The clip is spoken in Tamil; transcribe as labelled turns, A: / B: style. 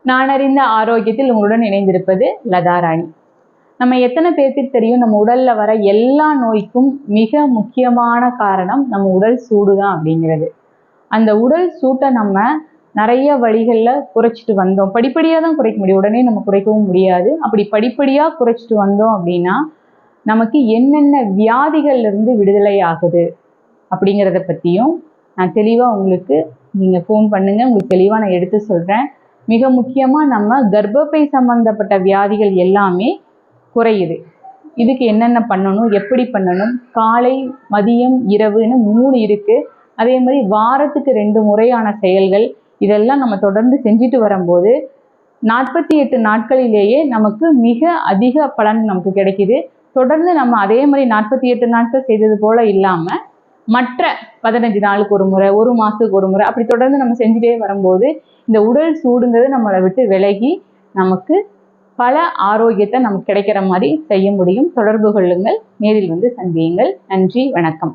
A: நான் அறிந்த ஆரோக்கியத்தில் உங்களுடன் இணைந்திருப்பது லதாராணி. நம்ம எத்தனை பேர்த்துக்கு தெரியும், நம்ம உடல்ல வர எல்லா நோய்க்கும் மிக முக்கியமான காரணம் நம்ம உடல் சூடு தான் அப்படிங்கிறது. அந்த உடல் சூட்டை நம்ம நிறைய வழிகளில் குறைச்சிட்டு வந்தோம். படிப்படியாக தான் குறைக்க முடியும், உடனே நம்ம குறைக்கவும் முடியாது. அப்படி படிப்படியாக குறைச்சிட்டு வந்தோம் அப்படின்னா நமக்கு என்னென்ன வியாதிகள்ல இருந்து விடுதலை ஆகுது அப்படிங்கிறத பற்றியும் நான் தெளிவாக உங்களுக்கு நீங்கள் ஃபோன் பண்ணுங்கள், உங்களுக்கு தெளிவாக நான் எடுத்து சொல்கிறேன். மிக முக்கியமாக நம்ம கர்ப்பப்பை சம்பந்தப்பட்ட வியாதிகள் எல்லாமே குறையுது. இதுக்கு என்னென்ன பண்ணணும், எப்படி பண்ணணும், காலை மதியம் இரவுன்னு 3 இருக்குது. அதே மாதிரி வாரத்துக்கு 2 முறையான செயல்கள், இதெல்லாம் நம்ம தொடர்ந்து செஞ்சுட்டு வரும்போது 48 நாட்களிலேயே நமக்கு மிக அதிக பலன் நமக்கு கிடைக்குது. தொடர்ந்து நம்ம அதே மாதிரி 48 நாட்கள் செய்தது போல் இல்லாமல் மற்ற 15 நாளுக்கு ஒரு முறை, ஒரு மாதத்துக்கு ஒரு முறை, அப்படி தொடர்ந்து நம்ம செஞ்சுட்டே வரும்போது இந்த உடல் சூடுங்கிறது நம்மளை விட்டு விலகி நமக்கு பல ஆரோக்கியத்தை நமக்கு கிடைக்கிற மாதிரி செய்ய முடியும். தொடர்பு கொள்ளுங்கள், நேரில் வந்து சந்தியுங்கள். நன்றி, வணக்கம்.